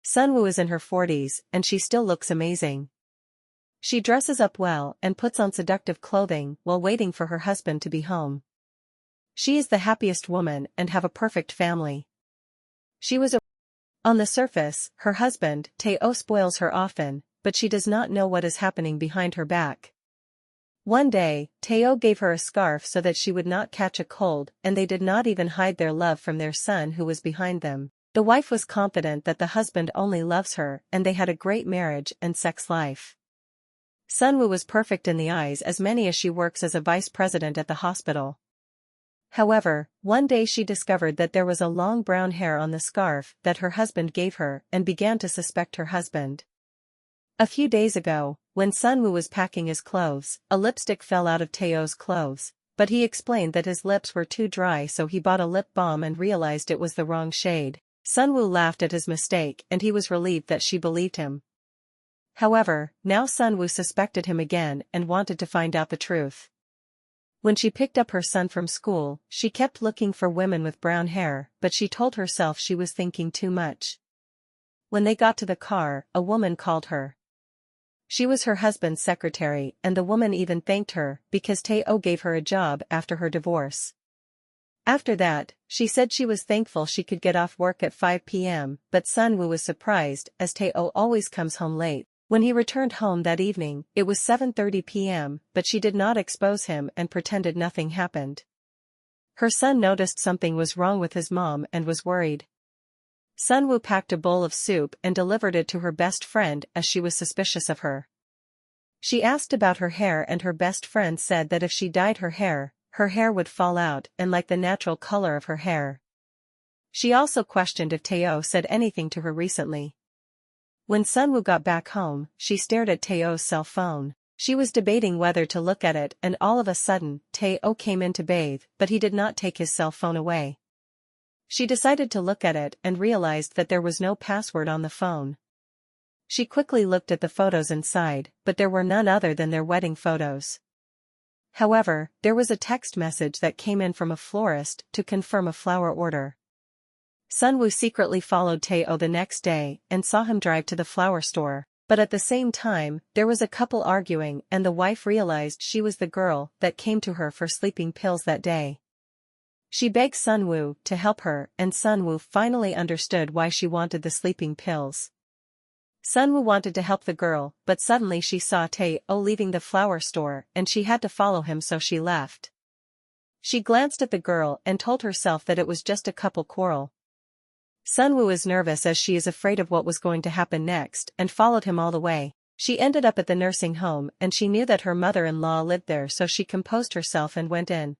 Sunwoo is in her 40s, and she still looks amazing. She dresses up well and puts on seductive clothing while waiting for her husband to be home. She is the happiest woman and have a perfect family. On the surface, her husband, Tae-oh, spoils her often, but she does not know what is happening behind her back. One day, Tae-oh gave her a scarf so that she would not catch a cold, and they did not even hide their love from their son who was behind them. The wife was confident that the husband only loves her, and they had a great marriage and sex life. Sunwoo was perfect in the eyes as many as she works as a vice president at the hospital. However, one day she discovered that there was a long brown hair on the scarf that her husband gave her and began to suspect her husband. A few days ago, when Sunwoo was packing his clothes, a lipstick fell out of Tae-oh's clothes, but he explained that his lips were too dry, so he bought a lip balm and realized it was the wrong shade. Sunwoo laughed at his mistake and he was relieved that she believed him. However, now Sunwoo suspected him again and wanted to find out the truth. When she picked up her son from school, she kept looking for women with brown hair, but she told herself she was thinking too much. When they got to the car, a woman called her. She was her husband's secretary, and the woman even thanked her because Tae-oh gave her a job after her divorce. After that, she said she was thankful she could get off work at 5 p.m., but Sunwoo was surprised as Tae-oh always comes home late. When he returned home that evening, it was 7:30 p.m., but she did not expose him and pretended nothing happened. Her son noticed something was wrong with his mom and was worried. Sunwoo packed a bowl of soup and delivered it to her best friend as she was suspicious of her. She asked about her hair and her best friend said that if she dyed her hair would fall out and like the natural color of her hair. She also questioned if Tae-oh said anything to her recently. When Sunwoo got back home, she stared at Tae-oh's cell phone. She was debating whether to look at it and all of a sudden, Tae-oh came in to bathe, but he did not take his cell phone away. She decided to look at it and realized that there was no password on the phone. She quickly looked at the photos inside, but there were none other than their wedding photos. However, there was a text message that came in from a florist to confirm a flower order. Sunwoo secretly followed Tae-oh the next day and saw him drive to the flower store, but at the same time, there was a couple arguing and the wife realized she was the girl that came to her for sleeping pills that day. She begged Sunwoo to help her and Sunwoo finally understood why she wanted the sleeping pills. Sunwoo wanted to help the girl, but suddenly she saw Tae-oh leaving the flower store and she had to follow him, so she left. She glanced at the girl and told herself that it was just a couple quarrel. Sunwoo is nervous as she is afraid of what was going to happen next and followed him all the way. She ended up at the nursing home and she knew that her mother-in-law lived there, so she composed herself and went in.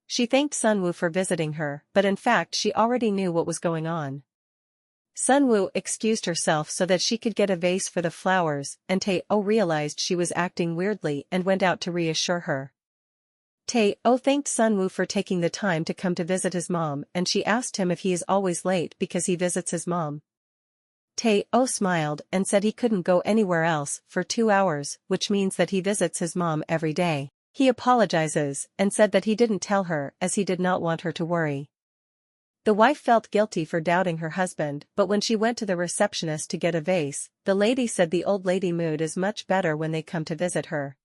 She thanked Sunwoo for visiting her, but in fact she already knew what was going on. Sunwoo excused herself so that she could get a vase for the flowers, and Tae-oh realized she was acting weirdly and went out to reassure her. Tae-oh thanked Sunwoo for taking the time to come to visit his mom, and she asked him if he is always late because he visits his mom. Tae-oh smiled and said he couldn't go anywhere else for 2 hours, which means that he visits his mom every day. He apologizes and said that he didn't tell her as he did not want her to worry. The wife felt guilty for doubting her husband, but when she went to the receptionist to get a vase, the lady said the old lady mood is much better when they come to visit her.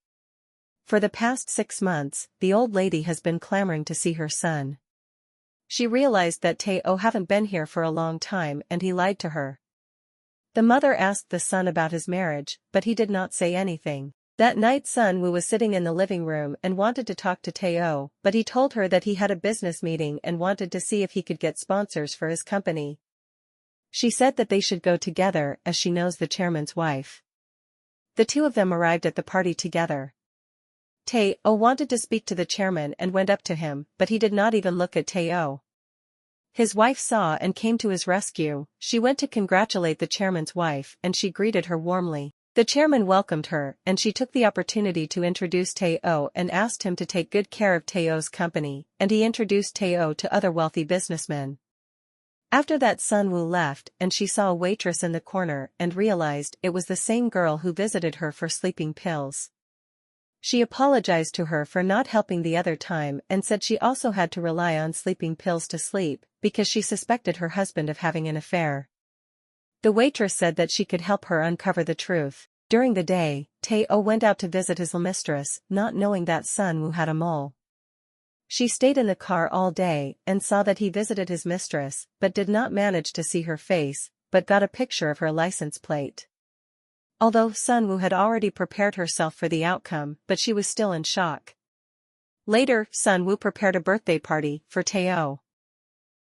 For the past 6 months, the old lady has been clamoring to see her son. She realized that Tae-oh haven't been here for a long time and he lied to her. The mother asked the son about his marriage, but he did not say anything. That night Sunwoo was sitting in the living room and wanted to talk to Tae-oh, but he told her that he had a business meeting and wanted to see if he could get sponsors for his company. She said that they should go together as she knows the chairman's wife. The two of them arrived at the party together. Tae-oh wanted to speak to the chairman and went up to him, but he did not even look at Tae-oh. His wife saw and came to his rescue. She went to congratulate the chairman's wife and she greeted her warmly. The chairman welcomed her and she took the opportunity to introduce Tae-oh and asked him to take good care of Tae-oh's company, and he introduced Tae-oh to other wealthy businessmen. After that Sunwoo left and she saw a waitress in the corner and realized it was the same girl who visited her for sleeping pills. She apologized to her for not helping the other time and said she also had to rely on sleeping pills to sleep because she suspected her husband of having an affair. The waitress said that she could help her uncover the truth. During the day, Teo went out to visit his mistress, not knowing that Sunwoo had a mole. She stayed in the car all day and saw that he visited his mistress, but did not manage to see her face, but got a picture of her license plate. Although Sunwoo had already prepared herself for the outcome, but she was still in shock. Later, Sunwoo prepared a birthday party for Teo.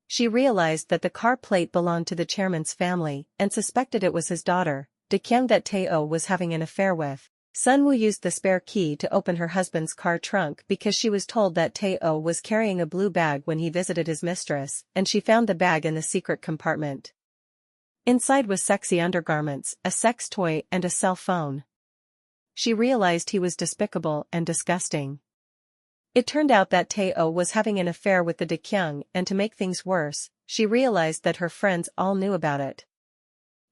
She realized that the car plate belonged to the chairman's family and suspected it was his daughter, Dekyung, that Teo was having an affair with. Sunwoo used the spare key to open her husband's car trunk because she was told that Teo was carrying a blue bag when he visited his mistress, and she found the bag in the secret compartment. Inside was sexy undergarments, a sex toy and a cell phone. She realized he was despicable and disgusting. It turned out that Teo was having an affair with the Dekyung, and to make things worse, she realized that her friends all knew about it.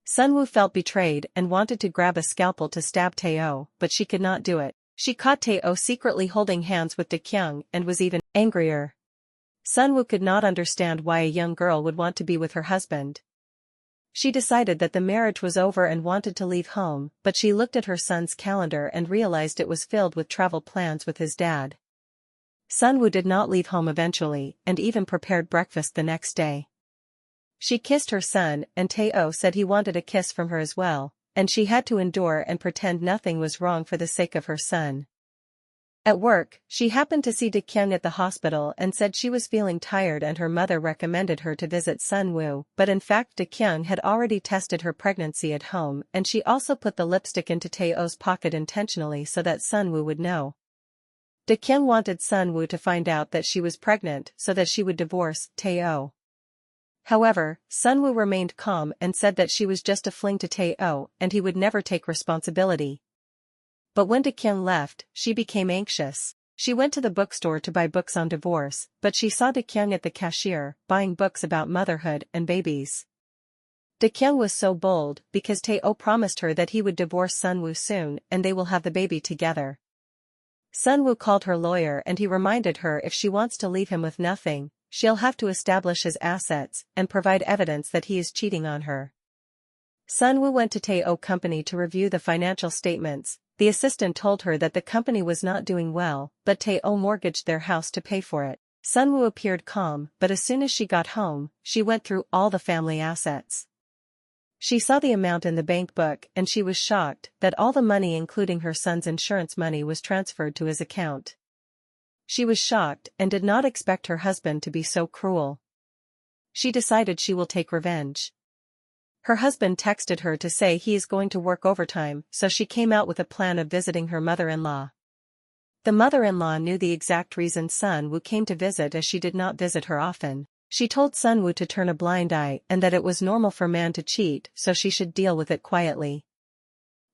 Sunwoo felt betrayed and wanted to grab a scalpel to stab Teo, but she could not do it. She caught Teo secretly holding hands with Dekyung and was even angrier. Sunwoo could not understand why a young girl would want to be with her husband. She decided that the marriage was over and wanted to leave home, but she looked at her son's calendar and realized it was filled with travel plans with his dad. Sunwoo did not leave home eventually, and even prepared breakfast the next day. She kissed her son, and Teo said he wanted a kiss from her as well, and she had to endure and pretend nothing was wrong for the sake of her son. At work, she happened to see Dekyung at the hospital and said she was feeling tired and her mother recommended her to visit Sunwoo, but in fact Dekyung had already tested her pregnancy at home, and she also put the lipstick into Teo's pocket intentionally so that Sunwoo would know. Dekyung wanted Sunwoo to find out that she was pregnant so that she would divorce Teo. However, Sunwoo remained calm and said that she was just a fling to Teo and he would never take responsibility. But when Dekyung left, she became anxious. She went to the bookstore to buy books on divorce, but she saw Dekyung at the cashier, buying books about motherhood and babies. Dekyung was so bold because Teo promised her that he would divorce Sunwoo soon and they will have the baby together. Sunwoo called her lawyer and he reminded her if she wants to leave him with nothing, she'll have to establish his assets and provide evidence that he is cheating on her. Sunwoo went to Teo company to review the financial statements. The assistant told her that the company was not doing well, but Teo mortgaged their house to pay for it. Sunwoo appeared calm, but as soon as she got home, she went through all the family assets. She saw the amount in the bank book and she was shocked that all the money including her son's insurance money was transferred to his account. She was shocked and did not expect her husband to be so cruel. She decided she will take revenge. Her husband texted her to say he is going to work overtime, so she came out with a plan of visiting her mother-in-law. The mother-in-law knew the exact reason Sunwoo came to visit as she did not visit her often. She told Sunwoo to turn a blind eye and that it was normal for man to cheat, so she should deal with it quietly.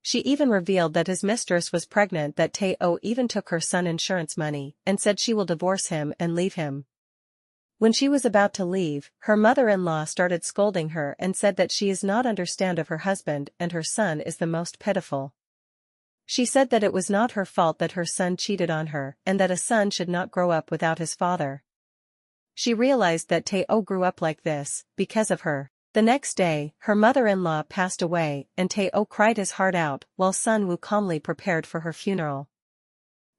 She even revealed that his mistress was pregnant, that Teo even took her son's insurance money, and said she will divorce him and leave him. When she was about to leave, her mother-in-law started scolding her and said that she is not understand of her husband and her son is the most pitiful. She said that it was not her fault that her son cheated on her and that a son should not grow up without his father. She realized that Teo grew up like this because of her. The next day, her mother-in-law passed away and Teo cried his heart out while Sunwoo calmly prepared for her funeral.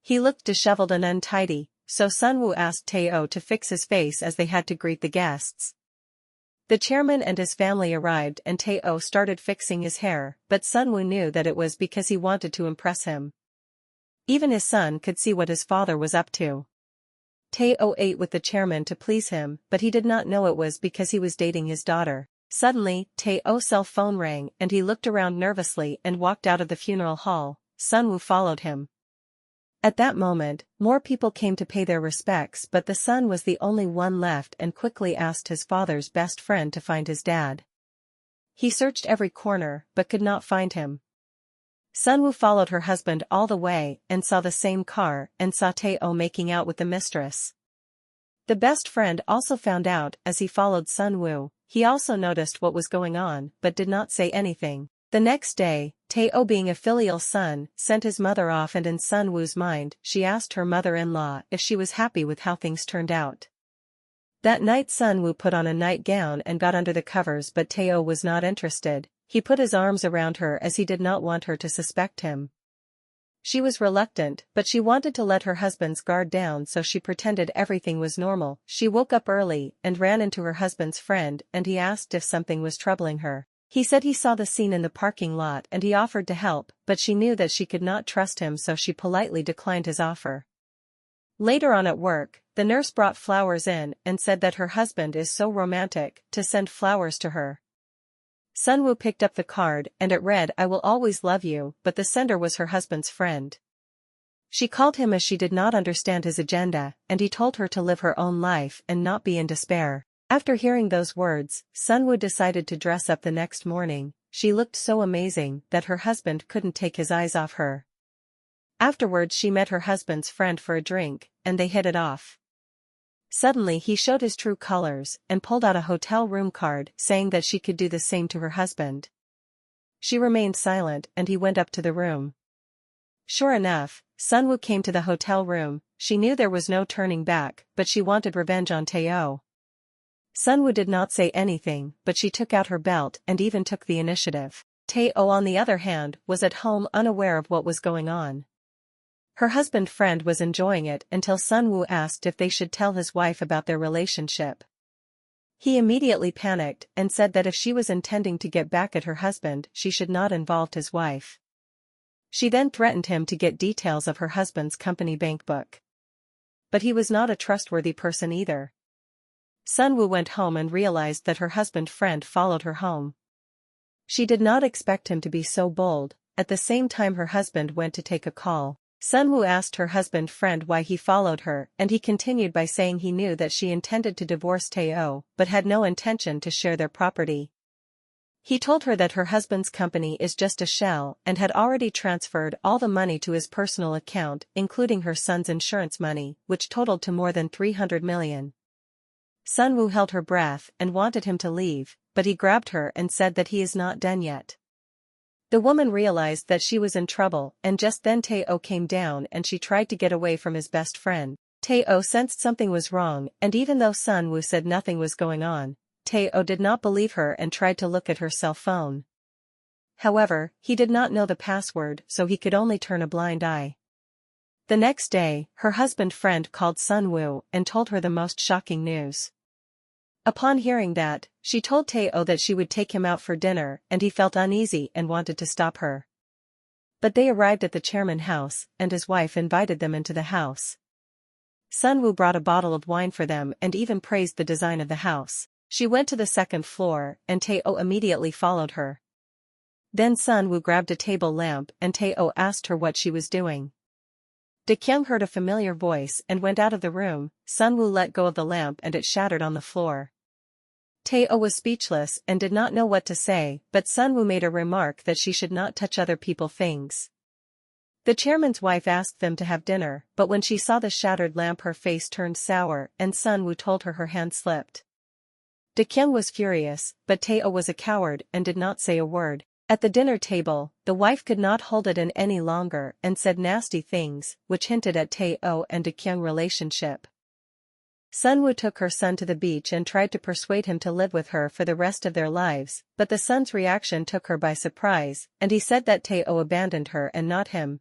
He looked disheveled and untidy, so Sunwoo asked Teo to fix his face as they had to greet the guests. The chairman and his family arrived and Teo started fixing his hair, but Sunwoo knew that it was because he wanted to impress him. Even his son could see what his father was up to. Teo ate with the chairman to please him, but he did not know it was because he was dating his daughter. Suddenly, Teo's cell phone rang and he looked around nervously and walked out of the funeral hall. Sunwoo followed him. At that moment, more people came to pay their respects, but the son was the only one left and quickly asked his father's best friend to find his dad. He searched every corner, but could not find him. Sunwoo followed her husband all the way and saw the same car and saw Teo making out with the mistress. The best friend also found out as he followed Sunwoo. He also noticed what was going on but did not say anything. The next day, Teo, being a filial son, sent his mother off, and in Sunwoo's mind, she asked her mother-in-law if she was happy with how things turned out. That night Sunwoo put on a nightgown and got under the covers, but Teo was not interested. he put his arms around her as he did not want her to suspect him. She was reluctant, but she wanted to let her husband's guard down, so she pretended everything was normal. She woke up early and ran into her husband's friend, and he asked if something was troubling her. He said he saw the scene in the parking lot and he offered to help, but she knew that she could not trust him, so she politely declined his offer. Later on at work, the nurse brought flowers in and said that her husband is so romantic to send flowers to her. Sun-woo picked up the card and it read, "I will always love you," but the sender was her husband's friend. She called him as she did not understand his agenda, and he told her to live her own life and not be in despair. After hearing those words, Sun-woo decided to dress up the next morning. She looked so amazing that her husband couldn't take his eyes off her. Afterwards she met her husband's friend for a drink, and they hit it off. Suddenly he showed his true colors and pulled out a hotel room card, saying that she could do the same to her husband. She remained silent and he went up to the room. Sure enough, Sun-woo came to the hotel room. She knew there was no turning back, but she wanted revenge on Tae-oh. Sun-woo did not say anything, but she took out her belt and even took the initiative. Tae-oh, on the other hand, was at home unaware of what was going on. Her husband friend was enjoying it until Sun-woo asked if they should tell his wife about their relationship. He immediately panicked and said that if she was intending to get back at her husband, she should not involve his wife. She then threatened him to get details of her husband's company bank book. But he was not a trustworthy person either. Sun-woo went home and realized that her husband friend followed her home. She did not expect him to be so bold. At the same time her husband went to take a call. Sun-woo asked her husband friend why he followed her, and he continued by saying he knew that she intended to divorce Tae-oh, but had no intention to share their property. He told her that her husband's company is just a shell and had already transferred all the money to his personal account, including her son's insurance money, which totaled to more than 300 million. Sun-woo held her breath and wanted him to leave, but he grabbed her and said that he is not done yet. The woman realized that she was in trouble, and just then Tae-oh came down and she tried to get away from his best friend. Tae-oh sensed something was wrong, and even though Sun-woo said nothing was going on, Tae-oh did not believe her and tried to look at her cell phone. However, he did not know the password, so he could only turn a blind eye. The next day, her husband friend called Sun-woo and told her the most shocking news. Upon hearing that, she told Tae-oh that she would take him out for dinner, and he felt uneasy and wanted to stop her. But they arrived at the chairman's house, and his wife invited them into the house. Sun-woo brought a bottle of wine for them and even praised the design of the house. She went to the second floor, and Tae-oh immediately followed her. Then Sun-woo grabbed a table lamp and Tae-oh asked her what she was doing. Dae-kyung heard a familiar voice and went out of the room. Sun-woo let go of the lamp and it shattered on the floor. Tae-oh was speechless and did not know what to say, but Sun-woo made a remark that she should not touch other people's things. The chairman's wife asked them to have dinner, but when she saw the shattered lamp her face turned sour and Sun-woo told her her hand slipped. Dae-kyung was furious, but Tae-oh was a coward and did not say a word. At the dinner table, the wife could not hold it in any longer and said nasty things, which hinted at Tae-oh and Dae-kyung relationship. Sun-woo took her son to the beach and tried to persuade him to live with her for the rest of their lives, but the son's reaction took her by surprise, and he said that Tae-oh abandoned her and not him.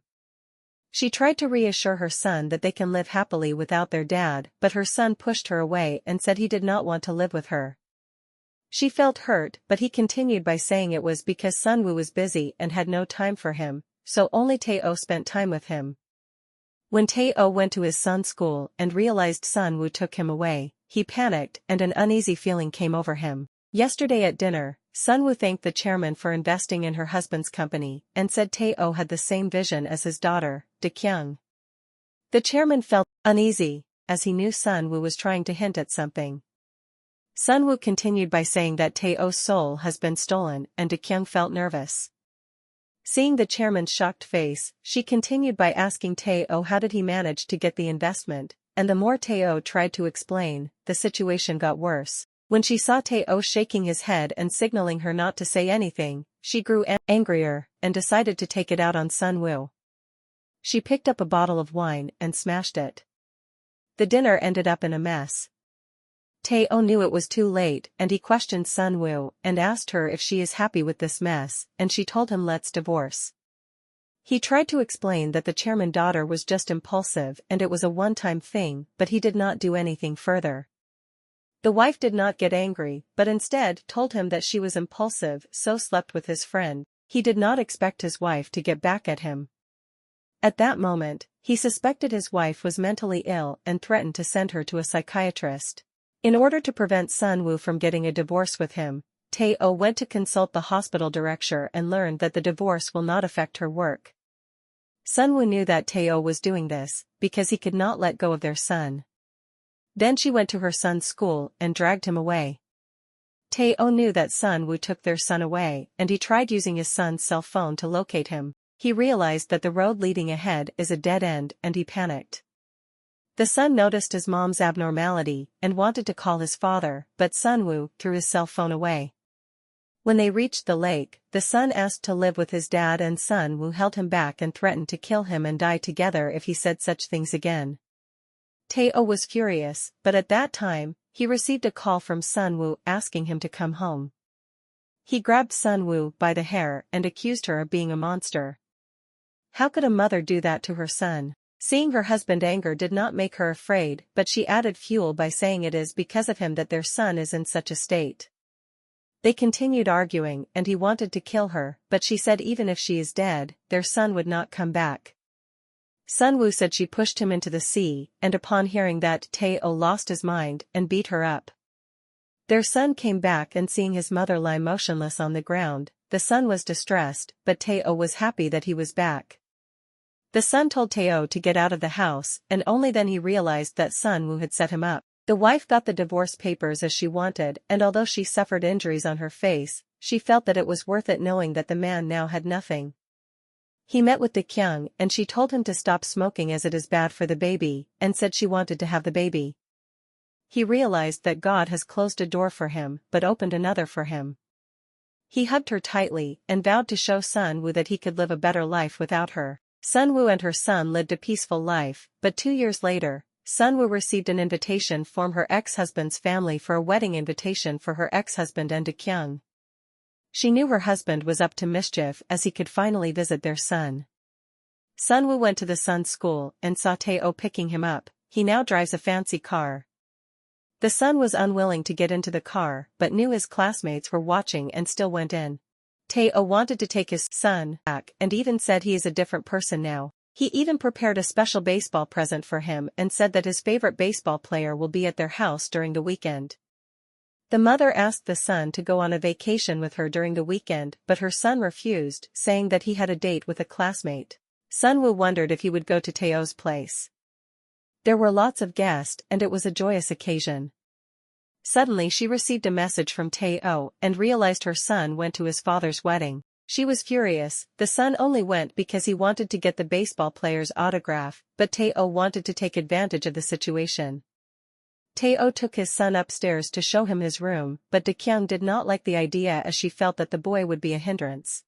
She tried to reassure her son that they can live happily without their dad, but her son pushed her away and said he did not want to live with her. She felt hurt, but he continued by saying it was because Sun-woo was busy and had no time for him, so only Tae-oh spent time with him. When Tae-oh went to his son's school and realized Sun-woo took him away, he panicked and an uneasy feeling came over him. Yesterday at dinner, Sun-woo thanked the chairman for investing in her husband's company and said Tae-oh had the same vision as his daughter, Dae-kyung. The chairman felt uneasy, as he knew Sun-woo was trying to hint at something. Sun-woo continued by saying that Tae-oh's soul has been stolen, and Dae-kyung felt nervous. Seeing the chairman's shocked face, she continued by asking Tae-oh how did he manage to get the investment, and the more Tae-oh tried to explain, the situation got worse. When she saw Tae-oh shaking his head and signaling her not to say anything, she grew angrier and decided to take it out on Sun-woo. She picked up a bottle of wine and smashed it. The dinner ended up in a mess. Tae-oh knew it was too late and he questioned Sunwoo and asked her if she is happy with this mess, and she told him let's divorce. He tried to explain that the chairman's daughter was just impulsive and it was a one-time thing, but he did not do anything further. The wife did not get angry, but instead told him that she was impulsive, so slept with his friend. He did not expect his wife to get back at him. At that moment, he suspected his wife was mentally ill and threatened to send her to a psychiatrist. In order to prevent Sunwoo from getting a divorce with him, Tae-oh went to consult the hospital director and learned that the divorce will not affect her work. Sunwoo knew that Tae-oh was doing this because he could not let go of their son. Then she went to her son's school and dragged him away. Tae-oh knew that Sunwoo took their son away and he tried using his son's cell phone to locate him. He realized that the road leading ahead is a dead end and he panicked. The son noticed his mom's abnormality and wanted to call his father, but Sunwoo threw his cell phone away. When they reached the lake, the son asked to live with his dad and Sunwoo held him back and threatened to kill him and die together if he said such things again. Tae-oh was furious, but at that time, he received a call from Sunwoo asking him to come home. He grabbed Sunwoo by the hair and accused her of being a monster. How could a mother do that to her son? Seeing her husband's anger did not make her afraid, but she added fuel by saying it is because of him that their son is in such a state. They continued arguing and he wanted to kill her, but she said even if she is dead, their son would not come back. Sunwoo said she pushed him into the sea, and upon hearing that, Tae-oh lost his mind and beat her up. Their son came back and seeing his mother lie motionless on the ground, the son was distressed, but Tae-oh was happy that he was back. The son told Tae-oh to get out of the house, and only then he realized that Sunwoo had set him up. The wife got the divorce papers as she wanted, and although she suffered injuries on her face, she felt that it was worth it knowing that the man now had nothing. He met with Kyung and she told him to stop smoking as it is bad for the baby, and said she wanted to have the baby. He realized that God has closed a door for him but opened another for him. He hugged her tightly and vowed to show Sunwoo that he could live a better life without her. Sunwoo and her son lived a peaceful life, but 2 years later, Sunwoo received an invitation from her ex-husband's family for a wedding invitation for her ex-husband and Kyung. She knew her husband was up to mischief as he could finally visit their son. Sunwoo went to the son's school and saw Tae-oh picking him up. He now drives a fancy car. The son was unwilling to get into the car but knew his classmates were watching and still went in. Tae-oh wanted to take his son back and even said he is a different person now. He even prepared a special baseball present for him and said that his favorite baseball player will be at their house during the weekend. The mother asked the son to go on a vacation with her during the weekend, but her son refused, saying that he had a date with a classmate. Sunwoo wondered if he would go to Tae-oh's place. There were lots of guests and it was a joyous occasion. Suddenly she received a message from Tae-oh and realized her son went to his father's wedding. She was furious. The son only went because he wanted to get the baseball player's autograph, but Tae-oh wanted to take advantage of the situation. Tae-oh took his son upstairs to show him his room, but Kyung did not like the idea as she felt that the boy would be a hindrance.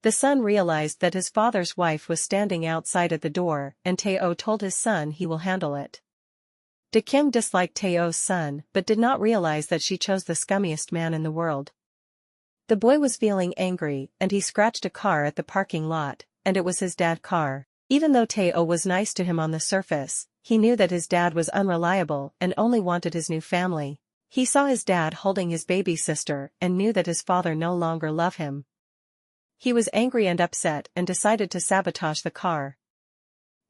The son realized that his father's wife was standing outside at the door, and Tae-oh told his son he will handle it. Kyung disliked Tae-oh's son but did not realize that she chose the scummiest man in the world. The boy was feeling angry and he scratched a car at the parking lot, and it was his dad's car. Even though Tae-oh was nice to him on the surface, he knew that his dad was unreliable and only wanted his new family. He saw his dad holding his baby sister and knew that his father no longer loved him. He was angry and upset and decided to sabotage the car.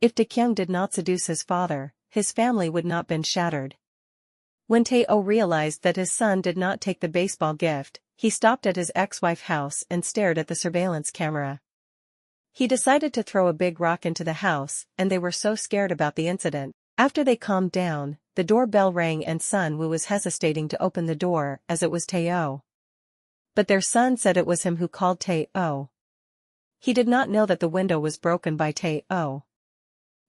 If Kyung did not seduce his father, his family would not been shattered. When Tae-oh realized that his son did not take the baseball gift, he stopped at his ex-wife's house and stared at the surveillance camera. He decided to throw a big rock into the house, and they were so scared about the incident. After they calmed down, the doorbell rang and Sunwoo was hesitating to open the door as it was Tae-oh. But their son said it was him who called Tae-oh. He did not know that the window was broken by Tae-oh.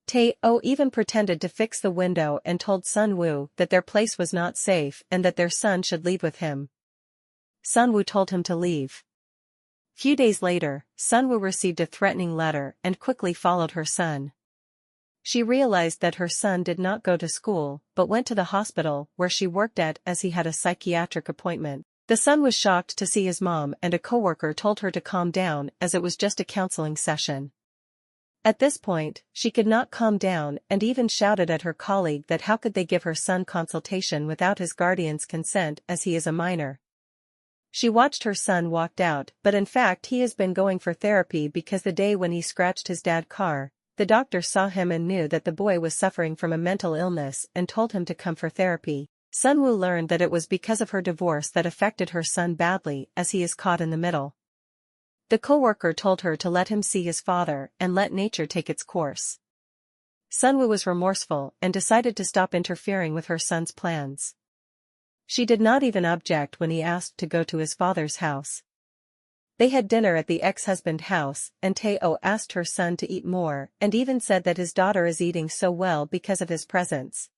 Tae-oh even pretended to fix the window and told Sunwoo that their place was not safe and that their son should leave with him. Sunwoo told him to leave. Few days later, Sunwoo received a threatening letter and quickly followed her son. She realized that her son did not go to school, but went to the hospital where she worked at as he had a psychiatric appointment. The son was shocked to see his mom, and a coworker told her to calm down as it was just a counseling session. At this point, she could not calm down and even shouted at her colleague that how could they give her son consultation without his guardian's consent as he is a minor. She watched her son walked out, but in fact he has been going for therapy because the day when he scratched his dad's car, the doctor saw him and knew that the boy was suffering from a mental illness and told him to come for therapy. Sunwoo learned that it was because of her divorce that affected her son badly as he is caught in the middle. The coworker told her to let him see his father and let nature take its course. Sunwoo was remorseful and decided to stop interfering with her son's plans. She did not even object when he asked to go to his father's house. They had dinner at the ex-husband's house, and Tae-oh asked her son to eat more and even said that his daughter is eating so well because of his presence.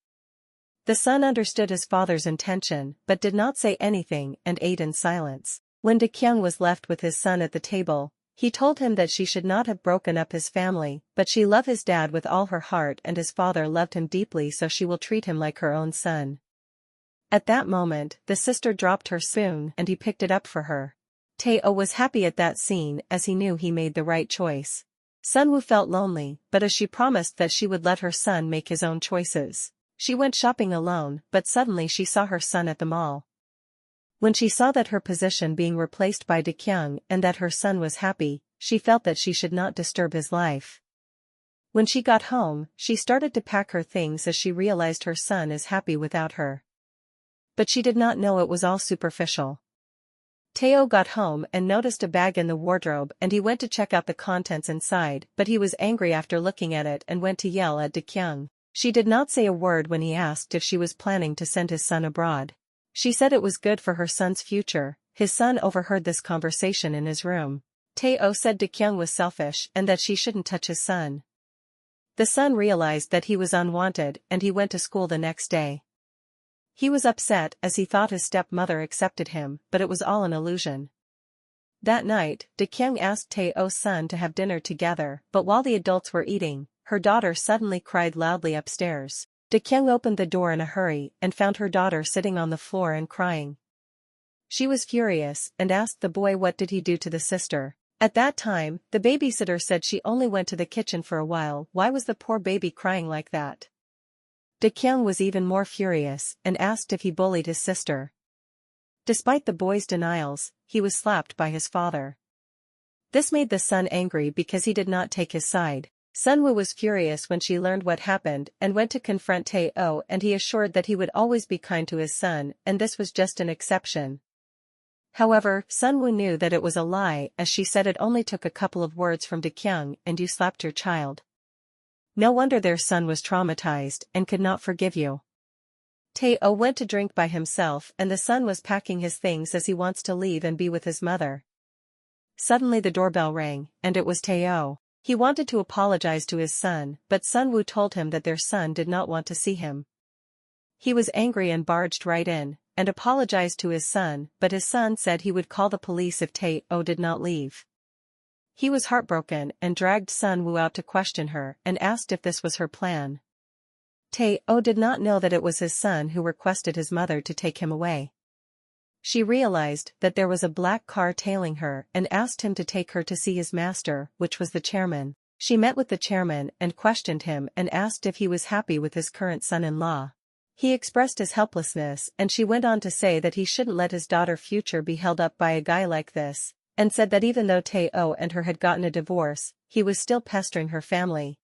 The son understood his father's intention but did not say anything and ate in silence. When Dae-kyung was left with his son at the table, he told him that she should not have broken up his family, but she loved his dad with all her heart and his father loved him deeply, so she will treat him like her own son. At that moment, the sister dropped her spoon and he picked it up for her. Tae-oh was happy at that scene as he knew he made the right choice. Sunwoo felt lonely, but as she promised that she would let her son make his own choices, she went shopping alone, but suddenly she saw her son at the mall. When she saw that her position being replaced by Dae-kyung and that her son was happy, she felt that she should not disturb his life. When she got home, she started to pack her things as she realized her son is happy without her. But she did not know it was all superficial. Tae-oh got home and noticed a bag in the wardrobe and he went to check out the contents inside, but he was angry after looking at it and went to yell at Dae-kyung. She did not say a word when he asked if she was planning to send his son abroad. She said it was good for her son's future. His son overheard this conversation in his room. Tae-oh said Dae-kyung was selfish and that she shouldn't touch his son. The son realized that he was unwanted and he went to school the next day. He was upset as he thought his stepmother accepted him, but it was all an illusion. That night, Dae-kyung asked Tae-oh's son to have dinner together, but while the adults were eating, her daughter suddenly cried loudly upstairs. Dae-kyung opened the door in a hurry and found her daughter sitting on the floor and crying. She was furious and asked the boy what did he do to the sister. At that time, the babysitter said she only went to the kitchen for a while. Why was the poor baby crying like that? Dae-kyung was even more furious and asked if he bullied his sister. Despite the boy's denials, he was slapped by his father. This made the son angry because he did not take his side. Sunwoo was furious when she learned what happened and went to confront Tae-oh, and he assured that he would always be kind to his son and this was just an exception. However, Sunwoo knew that it was a lie as she said it only took a couple of words from Dae-kyung and you slapped your child. No wonder their son was traumatized and could not forgive you. Tae-oh went to drink by himself and the son was packing his things as he wants to leave and be with his mother. Suddenly the doorbell rang, and it was Tae-oh. He wanted to apologize to his son, but Sunwoo told him that their son did not want to see him. He was angry and barged right in, and apologized to his son, but his son said he would call the police if Tae-oh did not leave. He was heartbroken and dragged Sunwoo out to question her and asked if this was her plan. Tae-oh did not know that it was his son who requested his mother to take him away. She realized that there was a black car tailing her and asked him to take her to see his master, which was the chairman. She met with the chairman and questioned him and asked if he was happy with his current son-in-law. He expressed his helplessness and she went on to say that he shouldn't let his daughter's future be held up by a guy like this, and said that even though Tae-oh and her had gotten a divorce, he was still pestering her family.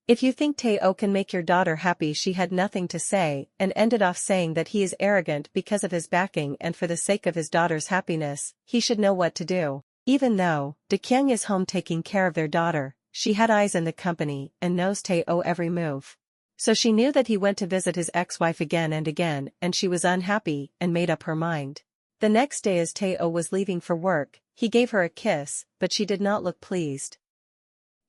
If you think Tae-oh can make your daughter happy, she had nothing to say and ended off saying that he is arrogant because of his backing and for the sake of his daughter's happiness, he should know what to do. Even though Dae-kyung is home taking care of their daughter, she had eyes in the company and knows Tae-oh every move. So she knew that he went to visit his ex-wife again and she was unhappy and made up her mind. The next day as Tae-oh was leaving for work, he gave her a kiss, but she did not look pleased.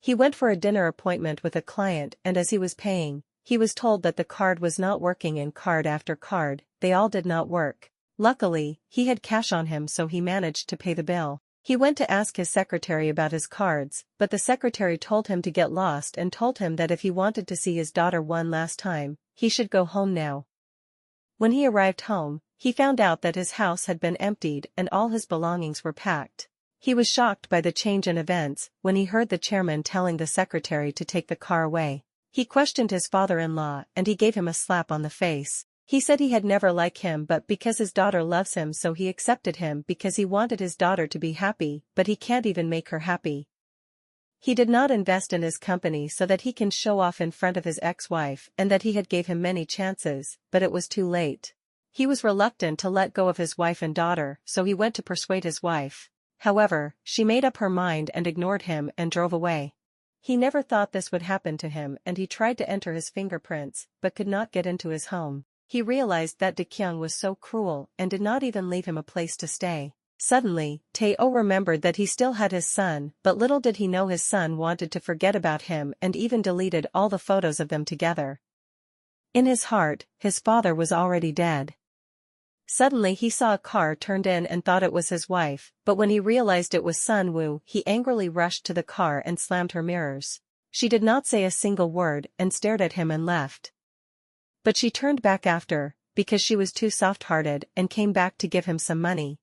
He went for a dinner appointment with a client and as he was paying, he was told that the card was not working and card after card, they all did not work. Luckily, he had cash on him so he managed to pay the bill. He went to ask his secretary about his cards, but the secretary told him to get lost and told him that if he wanted to see his daughter one last time, he should go home now. When he arrived home, he found out that his house had been emptied and all his belongings were packed. He was shocked by the change in events when he heard the chairman telling the secretary to take the car away. He questioned his father-in-law and he gave him a slap on the face. He said he had never liked him but because his daughter loves him so he accepted him because he wanted his daughter to be happy but he can't even make her happy. He did not invest in his company so that he can show off in front of his ex-wife and that he had gave him many chances, but it was too late. He was reluctant to let go of his wife and daughter so he went to persuade his wife. However, she made up her mind and ignored him and drove away. He never thought this would happen to him and he tried to enter his fingerprints but could not get into his home. He realized that Dakyung was so cruel and did not even leave him a place to stay. Suddenly, Tae-oh remembered that he still had his son, but little did he know his son wanted to forget about him and even deleted all the photos of them together. In his heart, his father was already dead. Suddenly he saw a car turned in and thought it was his wife, but when he realized it was Sun Woo, he angrily rushed to the car and slammed her mirrors. She did not say a single word and stared at him and left. But she turned back after, because she was too soft-hearted and came back to give him some money.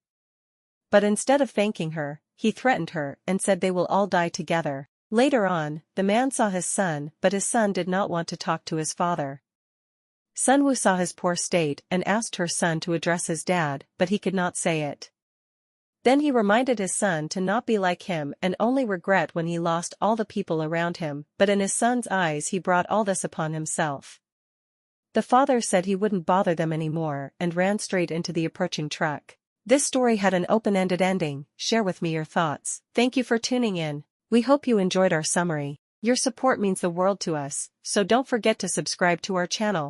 But instead of thanking her, he threatened her and said they will all die together. Later on, the man saw his son but his son did not want to talk to his father. Sunwoo saw his poor state and asked her son to address his dad but he could not say it. Then he reminded his son to not be like him and only regret when he lost all the people around him, but in his son's eyes he brought all this upon himself. The father said he wouldn't bother them anymore and ran straight into the approaching truck. This story had an open-ended ending. Share with me your thoughts. Thank you for tuning in. We hope you enjoyed our summary. Your support means the world to us, so don't forget to subscribe to our channel.